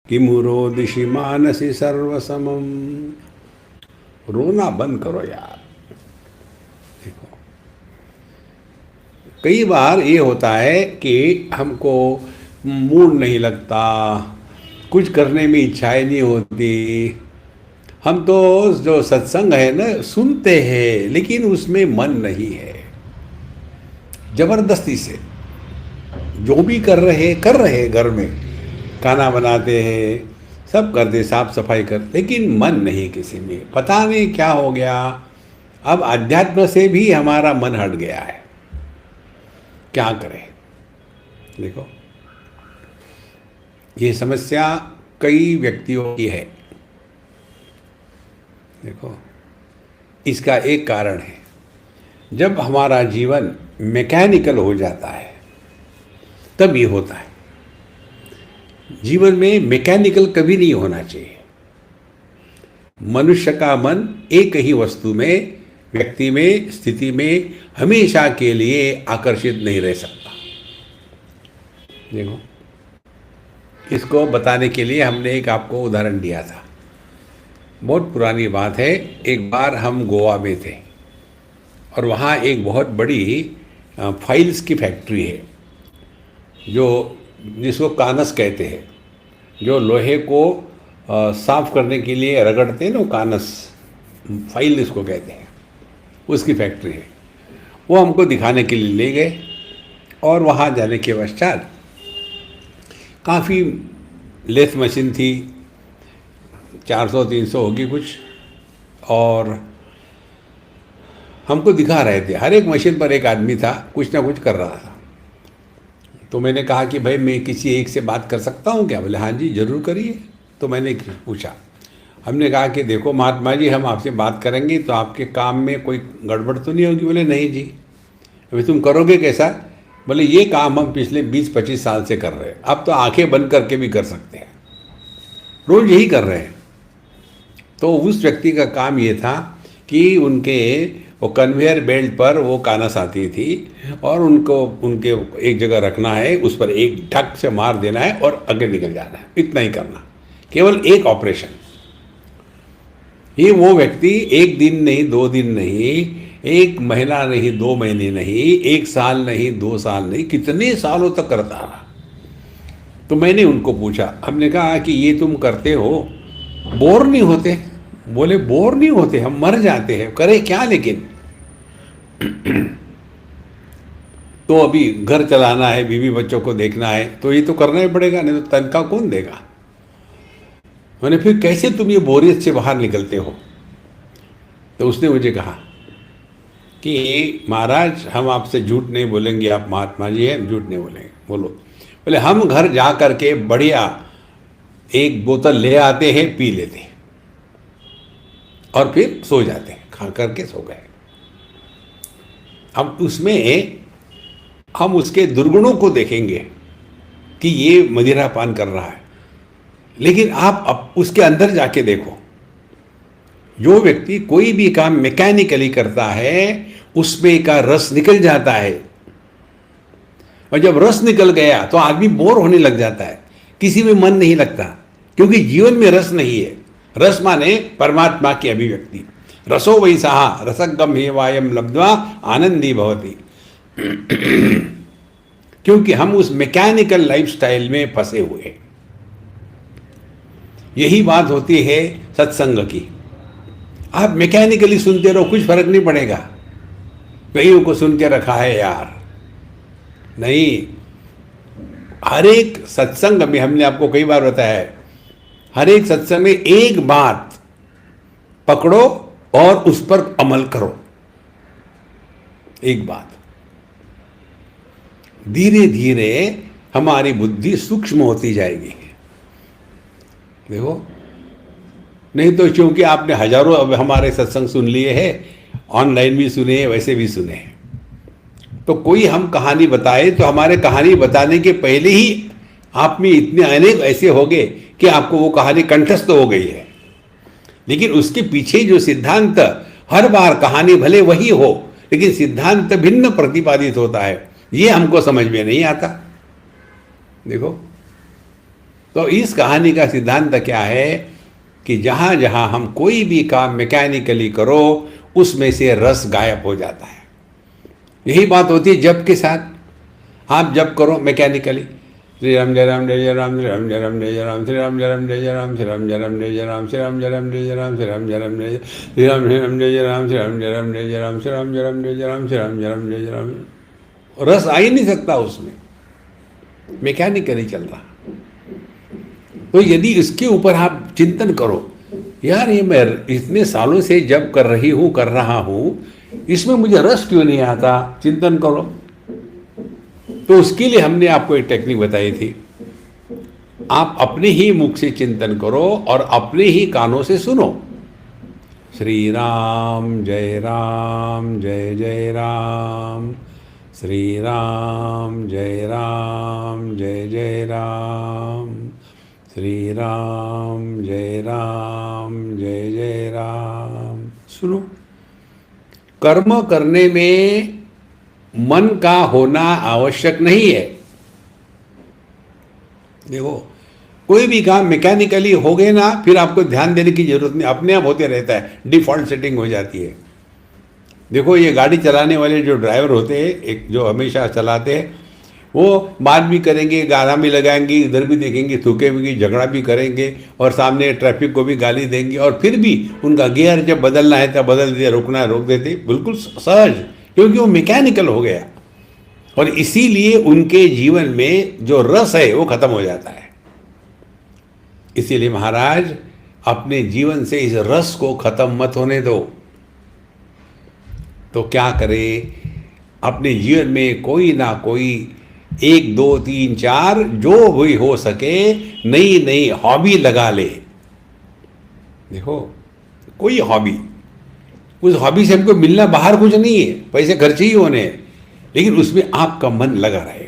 किमु रोदिषि मानसि सर्वसमम। रोना बंद करो यार। देखो, कई बार ये होता है कि हमको मूड नहीं लगता, कुछ करने में इच्छाएं नहीं होती। हम तो जो सत्संग है ना सुनते हैं, लेकिन उसमें मन नहीं है। जबरदस्ती से जो भी कर रहे हैं, घर में खाना बनाते हैं, सब करते, साफ सफाई कर, लेकिन मन नहीं किसी में। पता नहीं क्या हो गया। अब अध्यात्म से भी हमारा मन हट गया है। क्या करें? देखो, ये समस्या कई व्यक्तियों की है। देखो, इसका एक कारण है, जब हमारा जीवन मैकेनिकल हो जाता है तब ये होता है। जीवन में मैकेनिकल कभी नहीं होना चाहिए। मनुष्य का मन एक ही वस्तु में, व्यक्ति में, स्थिति में हमेशा के लिए आकर्षित नहीं रह सकता। देखो, इसको बताने के लिए हमने एक आपको उदाहरण दिया था। बहुत पुरानी बात है। एक बार हम गोवा में थे और वहाँ एक बहुत बड़ी फाइल्स की फैक्ट्री है, जो जिसको कानस कहते हैं, जो लोहे को साफ करने के लिए रगड़ते हैं ना, कानस, फाइल इसको कहते हैं, उसकी फैक्ट्री है। वो हमको दिखाने के लिए ले गए और वहाँ जाने के पश्चात काफ़ी लेथ मशीन थी, 400-300 होगी कुछ, और हमको दिखा रहे थे। हर एक मशीन पर एक आदमी था, कुछ ना कुछ कर रहा था। तो मैंने कहा कि भाई मैं किसी एक से बात कर सकता हूँ क्या? बोले हाँ जी ज़रूर करिए। तो मैंने पूछा, हमने कहा कि देखो महात्मा जी, हम आपसे बात करेंगे तो आपके काम में कोई गड़बड़ तो नहीं होगी? बोले नहीं जी। अभी तुम करोगे कैसा? बोले ये काम हम पिछले 20-25 साल से कर रहे हैं, अब तो आंखें बंद करके भी कर सकते हैं, रोज़ यही कर रहे हैं। तो उस व्यक्ति का काम ये था कि उनके वो कन्वेयर बेल्ट पर वो कानस आती थी और उनको उनके एक जगह रखना है, उस पर एक ढक से मार देना है और आगे निकल जाना है। इतना ही करना, केवल एक ऑपरेशन। ये वो व्यक्ति 1 दिन नहीं, 2 दिन नहीं, 1 महीना नहीं, 2 महीने नहीं, 1 साल नहीं, 2 साल नहीं, कितने सालों तक करता रहा। तो मैंने उनको पूछा, हमने कहा कि ये तुम करते हो, बोर नहीं होते? बोले बोर नहीं होते, हम मर जाते हैं, करें क्या लेकिन। तो अभी घर चलाना है, बीवी बच्चों को देखना है, तो ये तो करना ही पड़ेगा, नहीं तो तनख्वाह कौन देगा। मैंने फिर कैसे तुम ये बोरियत से बाहर निकलते हो? तो उसने मुझे कहा कि महाराज हम आपसे झूठ नहीं बोलेंगे, आप महात्मा जी हैं, झूठ नहीं बोलेंगे। बोलो। बोले हम घर जा करके बढ़िया 1 बोतल ले आते हैं, पी लेते हैं और फिर सो जाते हैं, खा करके सो गए। अब उसमें हम उसके दुर्गुणों को देखेंगे कि ये मदिरा पान कर रहा है, लेकिन आप अब उसके अंदर जाके देखो। जो व्यक्ति कोई भी काम मैकेनिकली करता है उसमें का रस निकल जाता है, और जब रस निकल गया तो आदमी बोर होने लग जाता है, किसी में मन नहीं लगता, क्योंकि जीवन में रस नहीं है। रस माने परमात्मा की अभिव्यक्ति। रसो वैसा रसगम हेवायम लब्ध्वा आनंदी भवति। क्योंकि हम उस मैकेनिकल लाइफस्टाइल में फंसे हुए हैं। यही बात होती है सत्संग की। आप मैकेनिकली सुनते रहो, कुछ फर्क नहीं पड़ेगा। कईयों को सुन के रखा है यार, नहीं। हर एक सत्संग में, हमने आपको कई बार बताया है, हर एक सत्संग में एक बात पकड़ो और उस पर अमल करो। एक बात, धीरे धीरे हमारी बुद्धि सूक्ष्म होती जाएगी। देखो, नहीं तो क्योंकि आपने हजारों अब हमारे सत्संग सुन लिए हैं, ऑनलाइन भी सुने हैं, वैसे भी सुने हैं, तो कोई हम कहानी बताए तो हमारे कहानी बताने के पहले ही आप में इतने अनेक ऐसे हो गए कि आपको वो कहानी कंठस्थ हो गई है। लेकिन उसके पीछे जो सिद्धांत, हर बार कहानी भले वही हो लेकिन सिद्धांत भिन्न प्रतिपादित होता है, ये हमको समझ में नहीं आता। देखो, तो इस कहानी का सिद्धांत क्या है कि जहाँ जहाँ हम कोई भी काम मैकेनिकली करो उसमें से रस गायब हो जाता है। यही बात होती है जप के साथ। आप जप करो मैकेनिकली, श्री राम जय राम जय राम, श्री राम जय राम जय राम, श्री राम जय राम जय राम, श्री राम जय राम जय राम, श्री राम जय राम जय राम, श्री राम जय राम जय, श्री राम जय राम जय राम, श्री राम जय राम जय राम, श्री राम जय राम जय राम, श्री राम जय राम जय राम। रस आ ही नहीं सकता उसमें, मैकेनिकली चल रहा। तो यदि इसके ऊपर आप चिंतन करो, यार ये मैं इतने सालों से जब कर रहा हूँ, इसमें मुझे रस क्यों नहीं आता, चिंतन करो। तो उसके लिए हमने आपको एक टेक्निक बताई थी। आप अपने ही मुख से चिंतन करो और अपने ही कानों से सुनो। श्री राम जय जय राम, श्री राम जय जय राम, श्री राम जय जय राम। सुनो, कर्म करने में मन का होना आवश्यक नहीं है। देखो, कोई भी काम मैकेनिकली हो गए ना, फिर आपको ध्यान देने की जरूरत नहीं, अपने आप होते रहता है, डिफॉल्ट सेटिंग हो जाती है। देखो, ये गाड़ी चलाने वाले जो ड्राइवर होते हैं, एक जो हमेशा चलाते हैं, वो बात भी करेंगे, गाना भी लगाएंगे, इधर भी देखेंगे, थूकेंगे, झगड़ा भी करेंगे और सामने ट्रैफिक को भी गाली देंगे, और फिर भी उनका गियर जब बदलना है तब बदल देते, रोकना है रोक देते, बिल्कुल सहज, क्योंकि वो मैकेनिकल हो गया। और इसीलिए उनके जीवन में जो रस है वो खत्म हो जाता है। इसीलिए महाराज, अपने जीवन से इस रस को खत्म मत होने दो। तो क्या करे, अपने जीवन में कोई ना कोई 1 2 3 4 जो भी हो सके नई नई हॉबी लगा ले। देखो, कोई हॉबी, उस हॉबी से हमको मिलना बाहर कुछ नहीं है, पैसे खर्च ही होने हैं, लेकिन उसमें आपका मन लगा रहे।